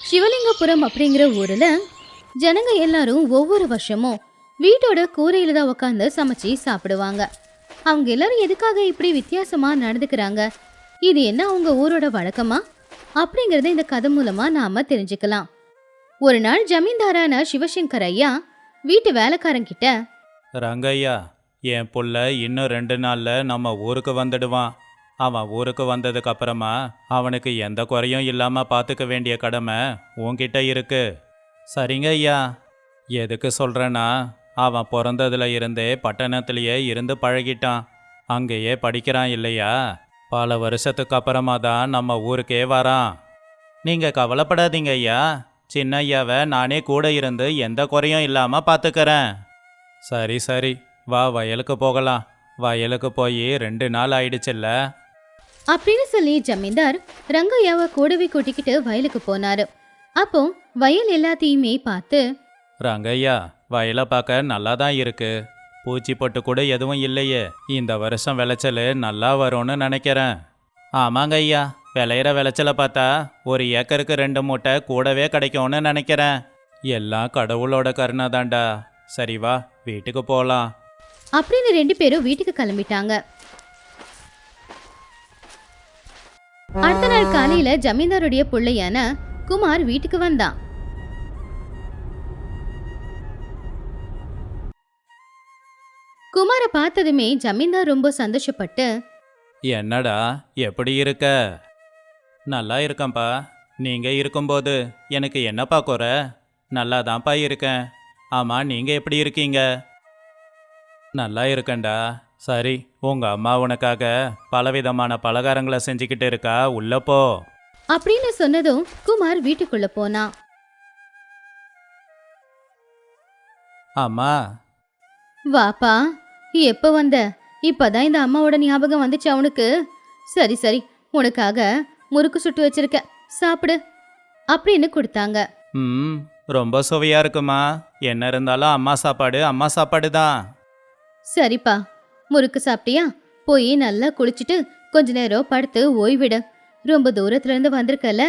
சிவலிங்கபுரம் அப்படிங்கிற ஊர்ல ஜனங்க எல்லாரும் ஒவ்வொரு வருஷமும் வீட்டோட கூரையில தான் உட்காந்து சமைச்சு சாப்பிடுவாங்க. அவங்க எல்லாரும் எதுக்காக இப்படி வித்தியாசமா நடந்துக்கிறாங்க, இது என்ன அவங்க ஊரோட வழக்கமா அப்படிங்கறத இந்த கதை மூலமா நாம தெரிஞ்சுக்கலாம். ஒரு நாள் ஜமீன்தாரான சிவசங்கர் ஐயா வீட்டு வேலைக்காரங்கிட்ட, ரங்கையா, என் புள்ள இன்னும் 2 நாள்ல நம்ம ஊருக்கு வந்துடுவான். அவன் ஊருக்கு வந்ததுக்கு அப்புறமா அவனுக்கு எந்த குறையும் இல்லாம பார்த்துக்க வேண்டிய கடமை உன்கிட்ட இருக்கு. சரிங்க ஐயா. எதுக்கு சொல்றேன்னா, அவன் பிறந்ததுல இருந்தே பட்டணத்திலேயே இருந்து பழகிட்டான். அங்கேயே படிக்கிறான் இல்லையா. பல வருஷத்துக்கு அப்புறமா தான் நம்ம ஊருக்கே வரான். நீங்க கவலைப்படாதீங்க ஐயா. சின்ன ஐயாவை நானே கூட இருந்து எந்த குறையும் இல்லாம பார்த்துக்கிறேன். சரி சரி, வா வயலுக்கு போகலாம். வயலுக்கு போய் 2 நாள் ஆயிடுச்சுல்ல. அப்படின்னு சொல்லி ஜமீன்தார் ரங்கையாவை கூடவே கூட்டிக்கிட்டு வயலுக்கு போனாரு. அப்போ வயல் எல்லாத்தையுமே பார்த்து, ரங்கையா, வயலை பார்க்க நல்லா தான் இருக்கு. பூச்சி பொட்டு கூட எதுவும் இல்லையே. இந்த வருஷம் விளைச்சல் நல்லா வரும்னு நினைக்கிறேன். ஆமாங்க ஐயா, விளையிற விளைச்சலை பார்த்தா 1 ஏக்கருக்கு 2 மூட்டை கூடவே கிடைக்கும்னு நினைக்கிறேன். எல்லாம் கடவுளோட கருணை தாண்டா. சரி வா, வீட்டுக்கு போகலாம். அப்படின்னு 2 பேரும் வீட்டுக்கு கிளம்பிட்டாங்க. அடுத்த நாள் காலையில ஜமீன்தாருடைய பிள்ளையான குமார் வீட்டுக்கு வந்தான். குமாரை பார்த்ததுமே ஜமீன்தார் ரொம்ப சந்தோஷப்பட்டு, என்னடா எப்படி இருக்க? நல்லா இருக்கேன்ப்பா. நீங்க இருக்கும்போது எனக்கு என்னப்பா குறை? நல்லா தான்ப்பா இருக்கேன். ஆமா, நீங்க எப்படி இருக்கீங்க? நல்லா இருக்கேன்டா. சரி, உங்க அம்மா உனக்காக பலவிதமான பலகாரங்களை செஞ்சுக்கிட்டு இருக்கா, உள்ள போ. அப்படின்னு சொன்னதும் குமார் வீட்டுக்குள்ள போனான். அம்மா. வாப்பா, எப்ப வந்த? இப்பதான் இந்த அம்மாவோட ஞாபகம் வந்துச்சு அவனுக்கு. சரி சரி, உனக்காக முறுக்கு சுட்டு வச்சிருக்க, சாப்பிடு அப்படின்னு கொடுத்தாங்க. ரொம்ப சுவையா இருக்குமா. என்ன இருந்தாலும் அம்மா சாப்பாடு அம்மா சாப்பாடு தான். சரிப்பா, முறுக்கு சாப்பிட்டியா? போய் நல்லா குளிச்சுட்டு கொஞ்ச நேரம் படுத்து ஓய்விடு. ரொம்ப தூரத்துல இருந்து வந்திருக்கல,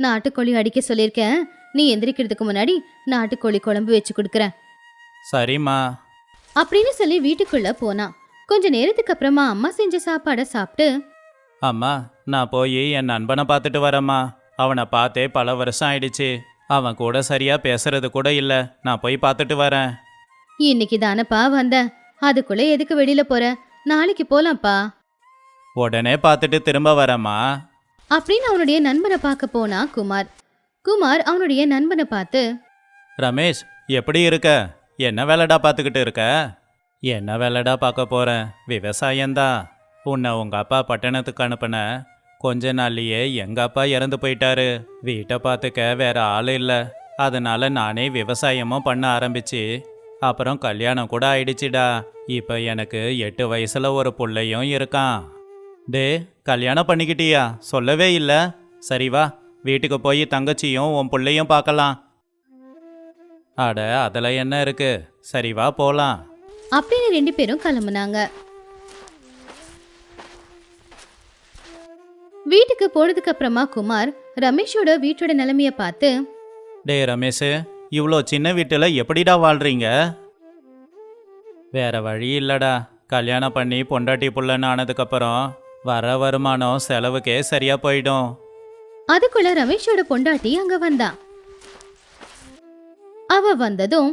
நாட்டுக்கோழி அடிக்க சொல்லியிருக்கேன். நீ எந்திரிக்கிறதுக்கு முன்னாடி நாட்டுக்கோழி குழம்பு வச்சு கொடுக்குறேன். சரிம்மா. அப்படின்னு சொல்லி வீட்டுக்குள்ள போனான். கொஞ்ச நேரத்துக்கு அப்புறமா அம்மா செஞ்ச சாப்பாடை சாப்பிட்டு, அம்மா, நான் போய் என் நண்பனை பார்த்துட்டு வரேம்மா. அவனை பார்த்தே பல வருஷம் ஆயிடுச்சு. அவன் கூட சரியா பேசுறது கூட இல்லை. நான் போய் பார்த்துட்டு வரேன். இன்னைக்கு தானப்பா வந்த, அதுக்குள்ள எதுக்கு வெளியில போற? நாளைக்கு போலாம்ப்பா உடனே பார்த்துட்டு திரும்ப வரேம்மா. அப்படின்னு அவனுடைய நண்பனை பார்க்க போனா குமார். குமார் அவனுடைய நண்பனை பார்த்து, ரமேஷ், எப்படி இருக்க? என்ன வேலைடா பார்த்துக்கிட்டு இருக்க? என்ன வேலைடா பார்க்க போறேன்? விவசாயம்தான். உன்னை உங்க அப்பா பட்டணத்துக்கு அனுப்பின கொஞ்ச நாள்லயே எங்க அப்பா இறந்து போயிட்டாரு. வீட்டை பார்த்துக்க வேற ஆள் இல்லை. அதனால நானே விவசாயமும் பண்ண ஆரம்பிச்சு அப்புறம் கல்யாணம் கூட ஆயிடுச்சுடா. இப்போ எனக்கு 8 வயசுல ஒரு புள்ளையும் இருக்கான். டே, கல்யாணம் பண்ணிக்கிட்டியா? சொல்லவே இல்லை. சரி வா, வீட்டுக்கு போய் தங்கச்சியும் உன் புள்ளையும் பார்க்கலாம். அட, அதில் என்ன இருக்கு? சரி வா போலாம். அப்படின்னு 2 பேரும் கிளம்புனாங்க. வீட்டுக்கு போனதுக்கு அப்புறமா குமார் ரமேஷோட வீட்டோட நிலைமைய பார்த்து, டே ரமேஷ், இவ்வளோ சின்ன வீட்டில் எப்படிடா வாழ்றீங்க? வேற வழி இல்லடா. கல்யாணம் பண்ணி பொண்டாட்டி புள்ளன்னு ஆனதுக்கப்புறம் வர வருமானம் செலவுக்கே சரியா போயிடும். அதுக்குள்ள ரமேஷோட பொண்டாட்டி அங்க வந்தா. அவ வந்ததும்,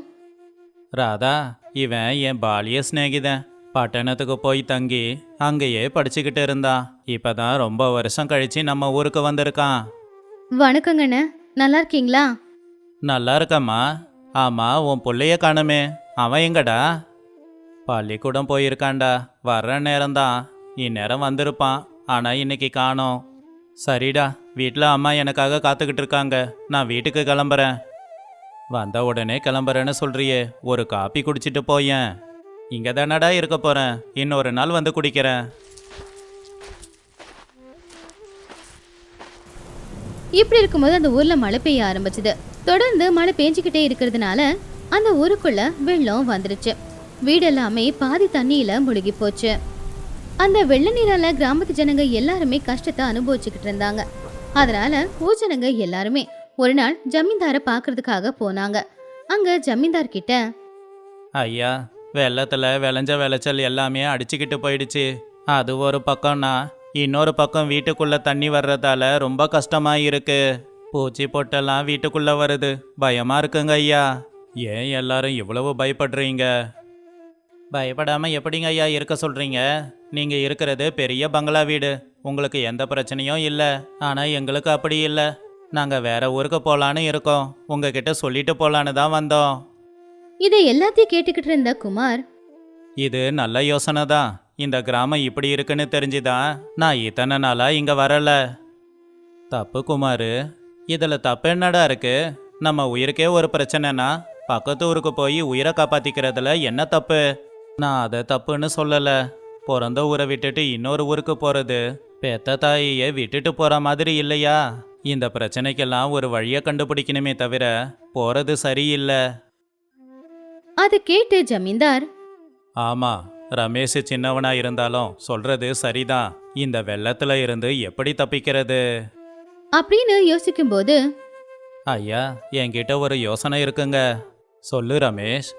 ராதா, இவன் என் பாலிய சிநேகிதன். பட்டணத்துக்கு போய் தங்கி அங்கேயே படிச்சுக்கிட்டு இருந்தான். இப்பதான் ரொம்ப வருஷம் கழிச்சு நம்ம ஊருக்கு வந்திருக்கான். வணக்கங்கண்ண, நல்லா இருக்கீங்களா? நல்லா இருக்கம்மா. ஆமா, உன் புள்ளைய காணுமே, அவன் எங்கடா? பள்ளிக்கூடம் போயிருக்கான்டா. வர்ற நேரம்தான். இந்நேரம் வந்திருப்பான். ஆனா இன்னைக்கு காணோம். சரிடா, வீட்டில் அம்மா எனக்காக காத்துக்கிட்டு இருக்காங்க. நான் வீட்டுக்கு கிளம்புறேன். வந்த உடனே கிளம்புறேன்னு சொல்றியே, ஒரு காப்பி குடிச்சிட்டு போயேன். இங்கே தானடா இருக்க போறேன். இன்னொரு நாள் வந்து குடிக்கிறேன். இப்படி இருக்கும்போது அந்த ஊர்ல மழை பெய்ய ஆரம்பிச்சது. தொடர்ந்து மழை பெஞ்சுக்கிட்டே இருக்கிறதுனால அந்த ஊருக்குள்ள வெள்ளம் வந்துருச்சு. வீடெல்லாமே பாதி தண்ணியில முழுகி போச்சு. அந்த வெள்ள நீரால கிராமத்து ஜனங்க எல்லாருமே கஷ்டத்தை அனுபவிச்சுக்கிட்டு இருந்தாங்க. அதனால ஊர் ஜனங்க எல்லாருமே ஒரு நாள் ஜமீன்தாரை பார்க்கறதுக்காக போனாங்க. அங்க ஜமீன்தார் கிட்ட, ஐயா, வெள்ளத்தில் விளைஞ்ச விளைச்சல் எல்லாமே அடிச்சுக்கிட்டு போயிடுச்சு. அது ஒரு பக்கம்னா இன்னொரு பக்கம் வீட்டுக்குள்ளே தண்ணி வர்றதால ரொம்ப கஷ்டமாக இருக்கு. பூச்சி பொட்டெல்லாம் வீட்டுக்குள்ளே வருது. பயமாக இருக்குங்க ஐயா. ஏன் எல்லாரும் இவ்வளவு பயப்படுறீங்க? பயப்படாமல் எப்படிங்க ஐயா இருக்க சொல்கிறீங்க? நீங்கள் இருக்கிறது பெரிய பங்களா வீடு. உங்களுக்கு எந்த பிரச்சனையும் இல்லை. ஆனால் எங்களுக்கு அப்படி இல்லை. நாங்கள் வேற ஊருக்கு போகலான்னு இருக்கோம். உங்ககிட்ட சொல்லிட்டு போகலான்னு தான் வந்தோம். இதை எல்லாத்தையும் கேட்டுக்கிட்டு இருந்த குமார், இது நல்ல யோசனை தான். இந்த கிராமம் இப்படி இருக்குன்னு தெரிஞ்சுதான் நான் இத்தனை நாளாக இங்கே வரல. தப்பு குமார், இதில் தப்பு என்னடா இருக்கு? நம்ம உயிருக்கே ஒரு பிரச்சனைனா பக்கத்து ஊருக்கு போய் உயிரை காப்பாற்றிக்கிறதுல என்ன தப்பு? நான் அதை தப்புன்னு சொல்லலை. பிறந்த ஊரை விட்டுட்டு இன்னொரு ஊருக்கு போகிறது பெத்த தாயையே விட்டுட்டு போகிற மாதிரி இல்லையா? இந்த பிரச்சனைக்கெல்லாம் ஒரு வழியை கண்டுபிடிக்கணுமே தவிர போகிறது சரியில்லை. அதை கேட்டு ஜமீன்தார், ஆமாம், ரமேஷ் சின்னவனா இருந்தாலும் சொல்றது சரிதான். இந்த வெள்ளத்துல இருந்து எப்படி தப்பிக்கிறது? அப்படின்னு யோசிக்கும்போது, ஐயா, என்கிட்ட ஒரு யோசனை இருக்குங்க. சொல்லு ரமேஷ்.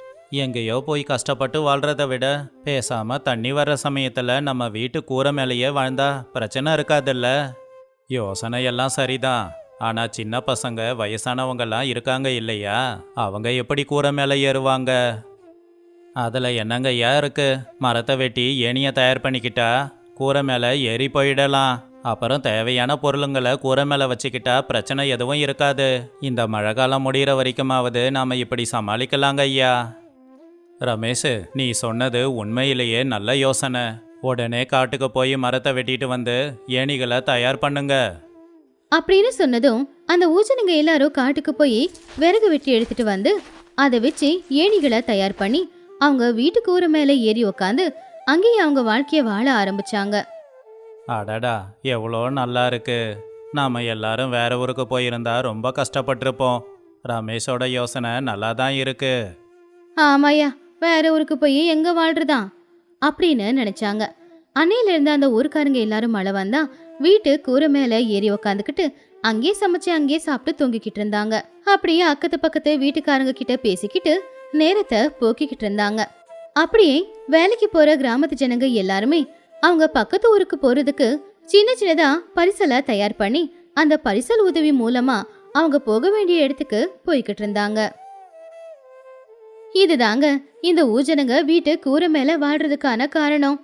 எங்கேயோ போய் கஷ்டப்பட்டு வாழ்றத விட பேசாம தண்ணி வர்ற சமயத்துல நம்ம வீட்டு கூரை மேலேயே வாழ்ந்தா பிரச்சனை இருக்காதுல்ல? யோசனை எல்லாம் சரிதான். ஆனா சின்ன பசங்க வயசானவங்கெல்லாம் இருக்காங்க இல்லையா? அவங்க எப்படி கூரை மேலே ஏறுவாங்க? அதில் என்னங்க ஐயா இருக்கு? மரத்தை வெட்டி ஏணியை தயார் பண்ணிக்கிட்டா கூரை மேலே ஏறி போயிடலாம். அப்புறம் தேவையான பொருளுங்களை கூரை மேலே வச்சுக்கிட்டா பிரச்சனை எதுவும் இருக்காது. இந்த மழை காலம் முடிகிற வரைக்குமாவது நாம் இப்படி சமாளிக்கலாங்க ஐயா. ரமேஷ், நீ சொன்னது உண்மையிலேயே நல்ல யோசனை. உடனே காட்டுக்கு போய் மரத்தை வெட்டிட்டு வந்து ஏணிகளை தயார் பண்ணுங்க. அப்படின்னு சொன்னதும் அந்த ஊஜனுங்க எல்லாரும் காட்டுக்கு போய் விறகு வெட்டி எடுத்துட்டு வந்து அதை வச்சு ஏணிகளை தயார் பண்ணி அவங்க வீட்டு கூரை மேல ஏறி உக்காந்து அங்கேயே அவங்க வாழ்க்கைய வாழ ஆரம்பிச்சாங்க. அடடா, எவ்வளோ நல்லா இருக்கு. நாம் எல்லாரும் வேற ஊருக்கு போயிருந்தா ரொம்ப கஷ்டப்பட்டிருப்போம். ரமேஷோட யோசனை நல்லா தான் இருக்கு. ஆமாயா, வேற ஊருக்கு போய் எங்க வாழ்றதா அப்படின்னு நினைச்சாங்க. அன்னையில இருந்து அந்த ஊருக்காரங்க எல்லாரும் மழை வந்தா வீட்டு கூரை மேல ஏறி உக்காந்துக்கிட்டு அங்கேயே சமைச்சு அங்கேயே சாப்பிட்டு தூங்கிக்கிட்டு இருந்தாங்க. அப்படியே அக்கத்து பக்கத்து வீட்டுக்காரங்க கிட்ட பேசிக்கிட்டு நேரத்தை போக்கிக்கிட்டு இருந்தாங்க. அப்படியே வேலைக்கு போற கிராமத்து ஜனங்க எல்லாருமே அவங்க பக்கத்து ஊருக்கு போறதுக்கு சின்ன சின்னதா பரிசலை தயார் பண்ணி அந்த பரிசல் உதவி மூலமா அவங்க போக வேண்டிய இடத்துக்கு போய்கிட்டு இருந்தாங்க. இதுதாங்க இந்த ஊஜனங்க வீட்டு கூரை மேல வாழ்றதுக்கான காரணம்.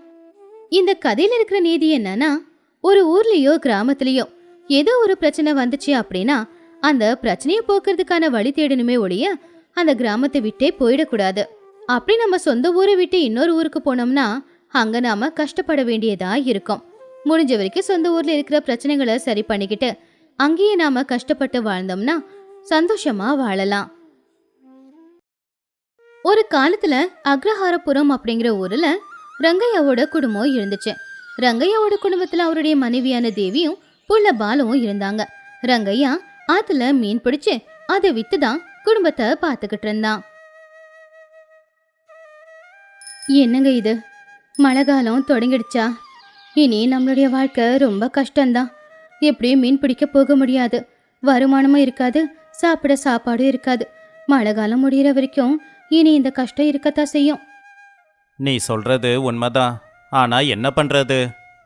இந்த கதையில இருக்கிற நீதி என்னன்னா, ஒரு ஊர்லயோ கிராமத்திலயோ ஏதோ ஒரு பிரச்சனை வந்துச்சு அப்படின்னா அந்த பிரச்சனையை போக்குறதுக்கான வழி தேடணுமே ஒழிய அந்த கிராமத்தை விட்டே போயிடக்கூடாது. அப்படி நம்ம சொந்த ஊரை விட்டு இன்னொரு ஊருக்கு போனோம்னா அங்க நாம கஷ்டப்பட வேண்டியதா இருக்கும். முடிஞ்ச வரைக்கும் சொந்த ஊர்ல இருக்கிற பிரச்சனைகளை சரி பண்ணிக்கிட்டு அங்கேயே நாம கஷ்டப்பட்டு வாழ்ந்தோம்னா சந்தோஷமா வாழலாம். ஒரு காலத்துல அக்ரஹாரபுரம் அப்படிங்கிற ஊர்ல ரங்கையாவோட குடும்பம் இருந்துச்சு. ரங்கையாவோட குடும்பத்துல அவருடைய மனைவியான தேவியும் புள்ள பாலவும் இருந்தாங்க. ரங்கையா ஆத்துல மீன் பிடிச்சு அதை வித்துதான் குடும்பத்தை பார்த்துக்கிட்டு இருந்தான். என்னங்க இது, மழை காலம் தொடங்கிடுச்சா? இனி நம்மளுடைய வாழ்க்கை ரொம்ப கஷ்டம்தான். எப்படியும் மீன் பிடிக்க போக முடியாது, வருமானமும் இருக்காது, சாப்பிட சாப்பாடும் இருக்காது. மழை காலம் முடிகிற வரைக்கும் இனி இந்த கஷ்டம் இருக்கத்தான் செய்யும். நீ சொல்றது உண்மைதான். ஆனா என்ன பண்றது?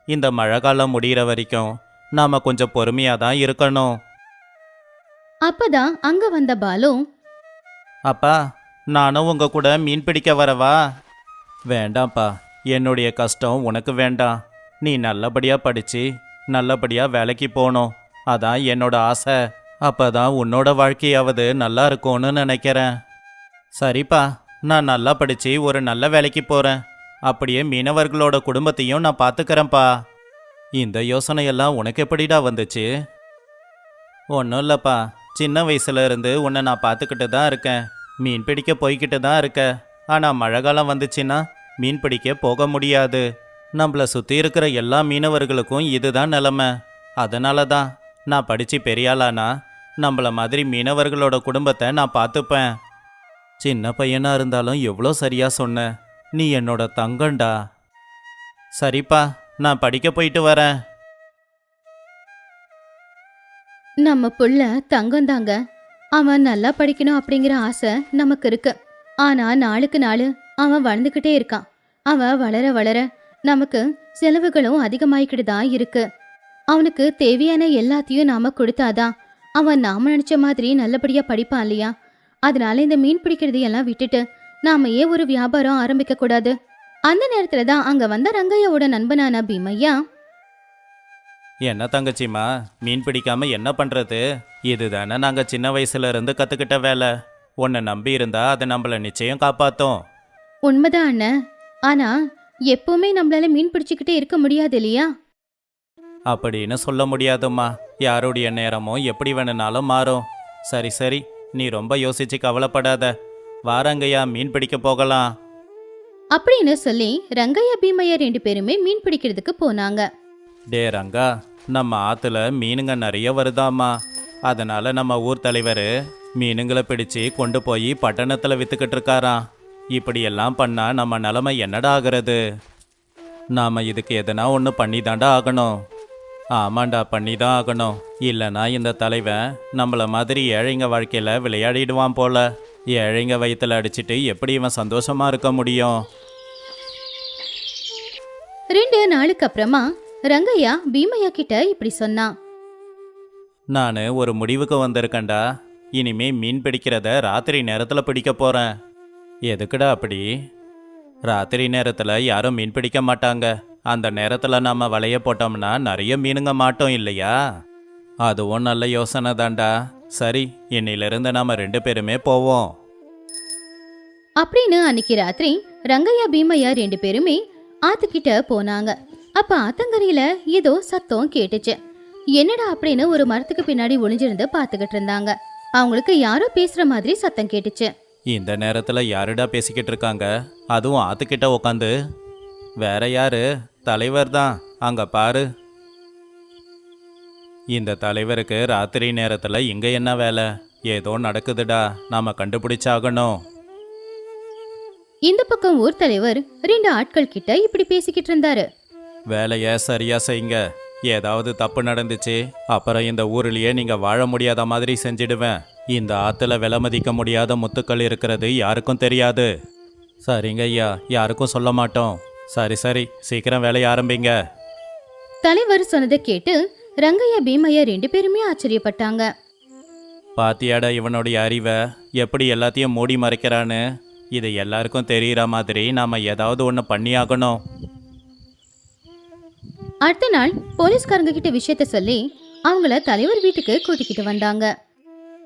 இந்த மழை காலம் முடிகிற வரைக்கும் நாம கொஞ்சம் பொறுமையா தான் இருக்கணும். அப்பதான் அங்க வந்த பாலு, அப்பா, நானும் உங்க கூட மீன் பிடிக்க வரவா? வேண்டாம்ப்பா, என்னுடைய கஷ்டம் உனக்கு வேண்டாம். நீ நல்லபடியா படிச்சு நல்லபடியா வேலைக்கு போகணும். அதான் என்னோட ஆசை. அப்பதான் உன்னோட வாழ்க்கையாவது நல்லா இருக்கும்னு நினைக்கிறேன். சரிப்பா, நான் நல்லா படிச்சு ஒரு நல்ல வேலைக்கு போறேன். அப்படியே மீனவர்களோட குடும்பத்தையும் நான் பார்த்துக்கிறேன்ப்பா. இந்த யோசனையெல்லாம் உனக்கு எப்படிடா வந்துச்சு? ஒன்றும் இல்லைப்பா, சின்ன வயசுல இருந்து உன்னை நான் பார்த்துக்கிட்டு தான் இருக்கேன். மீன் பிடிக்க போய்கிட்டு தான் இருக்க. ஆனால் மழை காலம் வந்துச்சுன்னா மீன் பிடிக்க போக முடியாது. நம்மளை சுற்றி இருக்கிற எல்லா மீனவர்களுக்கும் இதுதான் நிலமை. அதனால தான் நான் படித்து பெரியாளானா நம்மள மாதிரி மீனவர்களோட குடும்பத்தை நான் பார்த்துப்பேன். சின்ன பையனாக இருந்தாலும் எவ்வளோ சரியாக சொன்ன. நீ என்னோட தங்கண்டா. சரிப்பா, நான் படிக்க போயிட்டு வரேன். நம்ம புள்ள தங்கம் தாங்க. அவன் நல்லா படிக்கணும் அப்படிங்கிற ஆசை நமக்கு இருக்கு. ஆனா நாளுக்கு நாள் அவன் வளர்ந்துக்கிட்டே இருக்கான். அவன் வளர வளர நமக்கு செலவுகளும் அதிகமாயிக்கிட்டு தான் இருக்கு. அவனுக்கு தேவையான எல்லாத்தையும் நாம கொடுத்தாதான் அவன் நாம நினைச்ச மாதிரி நல்லபடியா படிப்பான் இல்லையா? அதனால இந்த மீன் பிடிக்கிறது எல்லாம் விட்டுட்டு நாம ஏன் ஒரு வியாபாரம் ஆரம்பிக்க கூடாது? அந்த நேரத்துல தான் அங்க வந்த ரங்கையாவோட நண்பனான பீமையா, என்ன தங்கச்சிம்மா, மீன் பிடிக்காம என்ன பண்றது? இதுதானே நாங்க சின்ன வயசுல இருந்து கத்துக்கிட்ட வேலை. உன்னை நம்பி இருந்தா அது நம்மள நிச்சயம் காப்பாத்தும். உண்மைதான் அண்ணன். ஆனா எப்பவுமே நம்மளால மீன் பிடிச்சுக்கிட்டே இருக்க முடியாது இல்லையா? அப்படின்னு சொல்ல முடியாதும்மா. யாருடைய நேரமும் எப்படி வேணுனாலும் மாறும். சரி சரி, நீ ரொம்ப யோசிச்சு கவலைப்படாத. வாரங்கய்யா, மீன் பிடிக்க போகலாம். அப்படின்னு சொல்லி ரங்கையா பீமையா 2 பேருமே மீன் பிடிக்கிறதுக்கு போனாங்க. டே ரங்கா, நம்ம ஆத்துல மீனுங்க நிறைய வருதாம்மா. அதனால நம்ம ஊர் தலைவர் மீனுங்களை பிடிச்சு கொண்டு போய் பட்டணத்துல வித்துக்கிட்டு இருக்காராம். இப்படியெல்லாம் பண்ணா நம்ம நிலைமை என்னடா ஆகிறது? நாம இதுக்கு எதனா ஒன்று பண்ணி தாண்டா ஆகணும். ஆமாண்டா, பண்ணி தான் ஆகணும். இல்லைனா இந்த தலைவன் நம்மள மாதிரி ஏழைங்க வாழ்க்கையில் விளையாடிடுவான் போல. ஏழைங்க வயிற்றுல அடிச்சிட்டு எப்படி இவன் சந்தோஷமா இருக்க முடியும்? 2 நாளுக்கு அப்புறமா ரங்கையா பீமையா கிட்ட இப்படி சொன்னான். நான் ஒரு முடிவுக்கு வந்திருக்கேன்டா. இனிமே மீன் பிடிக்கிறத ராத்திரி நேரத்தில் பிடிக்க போகிறேன். எதுக்குடா அப்படி? ராத்திரி நேரத்தில் யாரும் மீன் பிடிக்க மாட்டாங்க. அந்த நேரத்தில் நம்ம வலைய போட்டோம்னா நிறைய மீனுங்க மாட்டோம் இல்லையா? அதுவும் நல்ல யோசனை தான்டா. சரி, இன்னிலிருந்து நாம 2 பேருமே போவோம். அப்படின்னு அன்னைக்கு ராத்திரி ரங்கையா பீமையா 2 பேருமே ஆத்துக்கிட்ட போனாங்க. அப்ப ஆத்தங்கரையில ஏதோ சத்தம் கேட்டுச்சு. என்னடா அப்படின்னு ஒரு மரத்துக்கு பின்னாடி ஒளிஞ்சிருந்து பாத்துக்கிட்டு இருந்தாங்க. அவங்களுக்கு யாரோ பேசுற மாதிரி சத்தம் கேட்டுச்சு. இந்த நேரத்தில் யாருடா பேசிக்கிட்டு இருக்காங்க? அதுவும் ஆத்துக்கிட்ட உக்காந்து. வேற யாரு? தலைவர் தான். அங்க பாரு. இந்த தலைவருக்கு ராத்திரி நேரத்தில் இங்க என்ன வேலை? ஏதோ நடக்குதுடா, நாம கண்டுபிடிச்சாகணும். இந்த பக்கம் ஊர் தலைவர் 2 ஆட்கள் கிட்ட இப்படி பேசிக்கிட்டு இருந்தாரு. வேலையை சரியா செய்யுங்க. ஏதாவது தப்பு நடந்துச்சு அப்புறம் இந்த ஊர்லயே நீங்க வாழ முடியாத மாதிரி செஞ்சிடுவேன். இந்த ஆத்துல விலை மதிக்க முடியாத முத்துக்கள் இருக்கிறது யாருக்கும் தெரியாது. சரிங்க ஐயா, யாருக்கும் சொல்ல மாட்டோம். சரி சரி, சீக்கிரம் வேலையை ஆரம்பிங்க. தலைவர் சொன்னதை கேட்டு ரங்கையா பீமையா 2 பேருமே ஆச்சரியப்பட்டாங்க. பாத்தியாடா இவனுடைய அறிவை, எப்படி எல்லாத்தையும் மூடி மறைக்கிறான்னு. இது எல்லாருக்கும் தெரிகிற மாதிரி நாம ஏதாவது ஒன்று பண்ணியாகணும். அடுத்த நாள் போலீஸ்காரங்க கிட்ட விஷயத்த சொல்லி அவங்கள தலைவர் வீட்டுக்கு கூட்டிக்கிட்டு வந்தாங்க.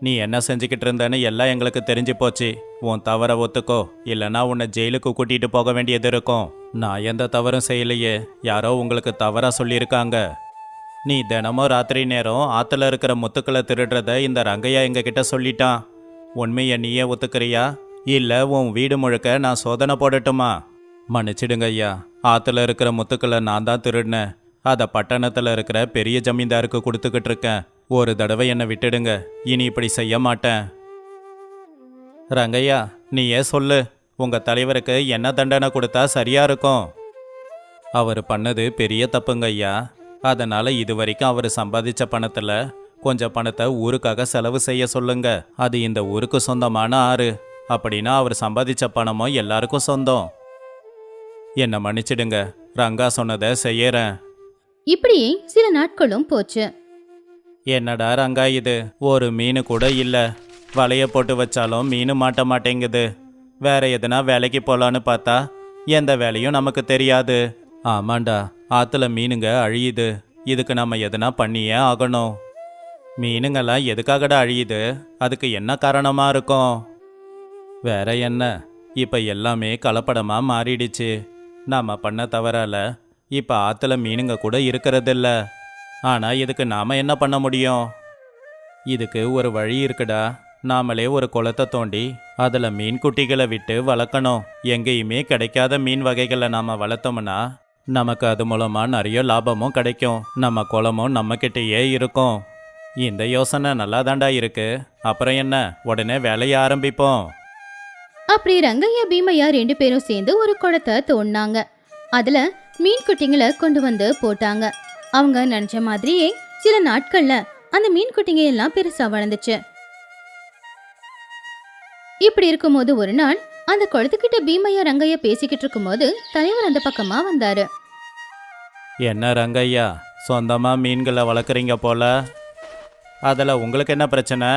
நீ என்ன செஞ்சுக்கிட்டு இருந்தேன்னு எல்லாம் எங்களுக்கு தெரிஞ்சு போச்சு. உன் தவறை ஒத்துக்கோ, இல்லைன்னா உன்னை ஜெயிலுக்கு கூட்டிகிட்டு போக வேண்டியது இருக்கும். நான் எந்த தவறும் செய்யலையே. யாரோ உங்களுக்கு தவறா சொல்லியிருக்காங்க. நீ தினமும் ராத்திரி நேரம் ஆற்றுல இருக்கிற முத்துக்களை திருடுறத இந்த ரங்கையா எங்ககிட்ட சொல்லிட்டான். உண்மையை நீயே ஒத்துக்கிறியா, இல்லை உன் வீடு முழுக்க நான் சோதனை போடட்டுமா? மன்னிச்சிடுங்க ஐயா, ஆற்றுல இருக்கிற முத்துக்களை நான் தான் திருடினேன். அதை பட்டணத்தில் இருக்கிற பெரிய ஜமீன்தாருக்கு கொடுத்துக்கிட்டு இருக்கேன். ஒரு தடவை என்னை விட்டுடுங்க, இனி இப்படி செய்ய மாட்டேன். ரங்கையா, நீ ஏன் சொல்லு, உங்க தலைவருக்கு என்ன தண்டனை கொடுத்தா சரியா இருக்கும்? அவர் பண்ணது பெரிய தப்புங்க ஐயா. அதனால இதுவரைக்கும் அவர் சம்பாதிச்ச பணத்துல கொஞ்சம் பணத்தை ஊருக்காக செலவு செய்ய சொல்லுங்க. அது இந்த ஊருக்கு சொந்தமான ஆறு. அப்படின்னா அவர் சம்பாதிச்ச பணமும் எல்லாருக்கும் சொந்தம். என்னை மன்னிச்சிடுங்க, ரங்கா சொன்னதை செய்யறேன். இப்படியே சில நாட்களும் போச்சு. என்னடா ரங்கா இது, ஒரு மீன் கூட இல்லை. வலைய போட்டு வச்சாலும் மீன் மாட்ட மாட்டேங்குது. வேற எதுனா வேலைக்கு போகலான்னு பார்த்தா எந்த வேலையும் நமக்கு தெரியாது. ஆமாண்டா, ஆற்றுல மீனுங்க அழியுது. இதுக்கு நம்ம எதுனா பண்ணியே ஆகணும். மீனுங்கெல்லாம் எதுக்காகடா அழியுது? அதுக்கு என்ன காரணமாக இருக்கும்? வேற என்ன, இப்போ எல்லாமே கலப்படமாக மாறிடுச்சு. நாம் பண்ண தவறால இப்போ ஆற்றுல மீனுங்க கூட இருக்கிறதில்ல. ஆனால் இதுக்கு நாம் என்ன பண்ண முடியும்? இதுக்கு ஒரு வழி இருக்குடா. நாமளே ஒரு குளத்தை தோண்டி அதில் மீன் குட்டிகளை விட்டு வளர்க்கணும். எங்கேயுமே கிடைக்காத மீன் வகைகளை நாம் வளர்த்தோம்னா நமக்கு அது மூலமாக நிறைய லாபமும் கிடைக்கும். நம்ம குளமும் நம்மக்கிட்டேயே இருக்கும். இந்த யோசனை நல்லா தாண்டா இருக்கு. அப்புறம் என்ன, உடனே வேலையை ஆரம்பிப்போம். அப்படி ரங்கையா பீமையா 2 பேரும் சேர்ந்து ஒரு குளத்தை தோண்டினாங்க. அதுல மீன் குட்டிங்களை கொண்டு வந்து போட்டாங்க. அவங்க நினைச்ச மாதிரியே சில நாட்கள்ல அந்த மீன் குட்டிங்க எல்லாம் பெருசா வளர்ந்துச்சு. இப்படி இருக்கும்போது ஒரு நாள் அந்த குளத்துக்கிட்ட பீமையா ரங்கையா பேசிக்கிட்டு இருக்கும்போது தலைவர் அந்த பக்கமா வந்தாரு. என்ன ரங்கையா, சொந்தமா மீன்களை வளர்க்குறீங்க போல. அதில் உங்களுக்கு என்ன பிரச்சனை?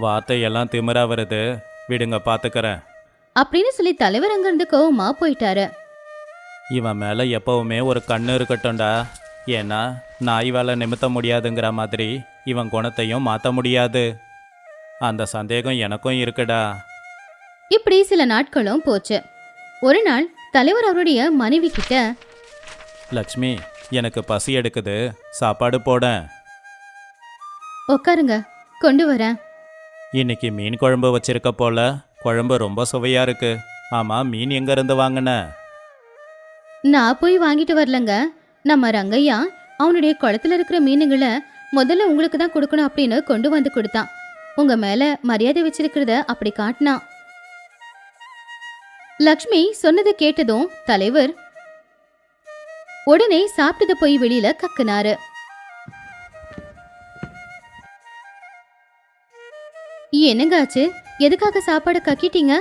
வார்த்தையெல்லாம் திமிரா வருது, விடுங்க பார்த்துக்கிறேன். அப்படின்னு சொல்லி தலைவர் அங்கிருந்து கோவமா போயிட்டாரு. இவன் மேலே எப்பவுமே ஒரு கண்ணு இருக்கட்டும்டா. ஏன்னா நாய் வேலை நிமித்த முடியாதுங்கிற மாதிரி இவன் குணத்தையும் மாற்ற முடியாது. அந்த சந்தேகம் எனக்கும் இருக்குடா. இப்படி சில நாட்களும் போச்சு. ஒரு நாள் தலைவர் அவருடைய மனைவி கிட்ட, லக்ஷ்மி, எனக்கு பசி எடுக்குது, சாப்பாடு போடேன். உட்காருங்க, கொண்டு வரேன். இன்னைக்கு மீன் குழம்பு வச்சிருக்க போல. குழம்பு ரொம்ப சுவையா இருக்கு. ஆமா, மீன் எங்க இருந்து வாங்கின? நான் போய் வாங்கிட்டு வரலங்க. நம்ம ரங்கையா அவனுடைய குளத்துல இருக்கிற மீனுங்களை முதல்ல உங்களுக்கு தான் கொடுக்கணும் அப்படின்னு கொண்டு வந்து கொடுத்தான். உங்க மேல மரியாதை வச்சிருக்கிறத அப்படி காட்டினான். லக்ஷ்மி சொன்னதை கேட்டதும் தலைவர் உடனே சாப்பிட்டத போய் வெளியில கக்குனாரு. என்னங்க ஆச்சு? எதுக்காக சாப்பாடு கக்கிட்டீங்க?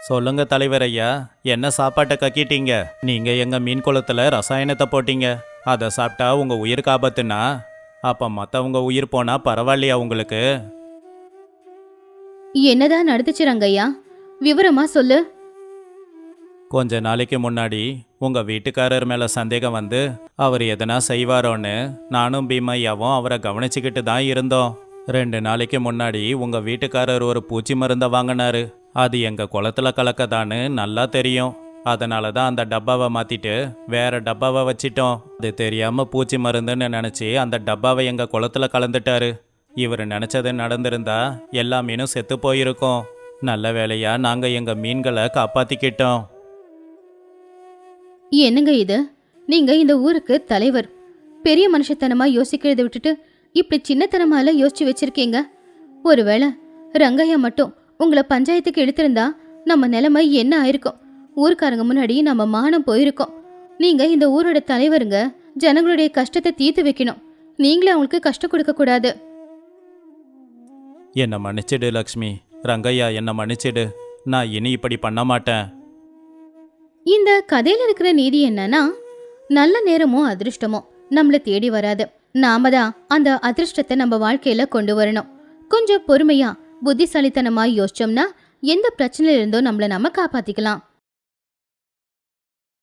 சொல்லுங்க தலைவர் ஐயா, என்ன சாப்பாட்டை கக்கிட்டீங்க? நீங்க எங்க மீன் குளத்துல ரசாயனத்தை போட்டீங்க. அதை சாப்பிட்டா உங்க உயிருக்கு ஆபத்துனா அப்ப மற்றவங்க உயிர் போனா பரவாயில்லையா உங்களுக்கு? என்னதான் நடந்துச்சு ரங்கையா? விவரமா சொல்லு. கொஞ்ச நாளைக்கு முன்னாடி உங்க வீட்டுக்காரர் மேல சந்தேகம் வந்து அவர் எதனா செய்வாரோன்னு நானும் பீமையாவும் அவரை கவனிச்சுக்கிட்டு தான் இருந்தோம். 2 நாளைக்கு முன்னாடி உங்க வீட்டுக்காரர் ஒரு பூச்சி மருந்தை வாங்கினாரு. அது எங்க குளத்துல கலக்கதான்னு நல்லா தெரியும். அதனால தான் அந்த டப்பாவை மாத்திட்டு வேற டப்பாவை வச்சிட்டோம். அது தெரியாம பூச்சி மருந்துன்னு நினைச்சு அந்த டப்பாவை எங்க குளத்துல கலந்துட்டாரு. இவர் நினைச்சது நடந்திருந்தா எல்லா மீனும் செத்து போயிருக்கும். நல்ல வேளையா நாங்க எங்க மீன்களை காப்பாத்திக்கிட்டோம். என்னங்க இது? நீங்க இந்த ஊருக்கு தலைவர். பெரிய மனுஷத்தனமா யோசிக்கிறத விட்டுட்டு இப்படி சின்னத்தனமால யோசிச்சு வச்சிருக்கீங்க. ஒருவேளை ரங்கையா மட்டும் உங்களை பஞ்சாயத்துக்கு எடுத்திருந்தா நம்ம நிலைமை என்ன ஆயிருக்கும்? ஊருக்காரங்க முன்னாடி நம்ம மானம் போயிருக்கோம். நீங்க இந்த ஊரோட தலைவருங்க. ஜனங்களுடைய கஷ்டத்தை தீர்த்து வைக்கணும். நீங்களே அவங்களுக்கு கஷ்டம் கொடுக்க கூடாது. என்னை மன்னிச்சிடு லக்ஷ்மி. ரங்கையா, என்னை மன்னிச்சிடு. நான் இனி இப்படி பண்ண மாட்டேன். இந்த கதையில இருக்கிற நீதி என்னன்னா, நல்ல நேரமும் அதிர்ஷ்டமும் நம்மள தேடி வராது. நாம தான் அந்த அதிர்ஷ்டத்தை நம்ம வாழ்க்கையில கொண்டு வரணும். கொஞ்சம் பொறுமையா புத்திசாலித்தனமா யோசிச்சோம்னா எந்த பிரச்சனையில இருந்தோ நம்மள நம்ம காப்பாத்திக்கலாம்.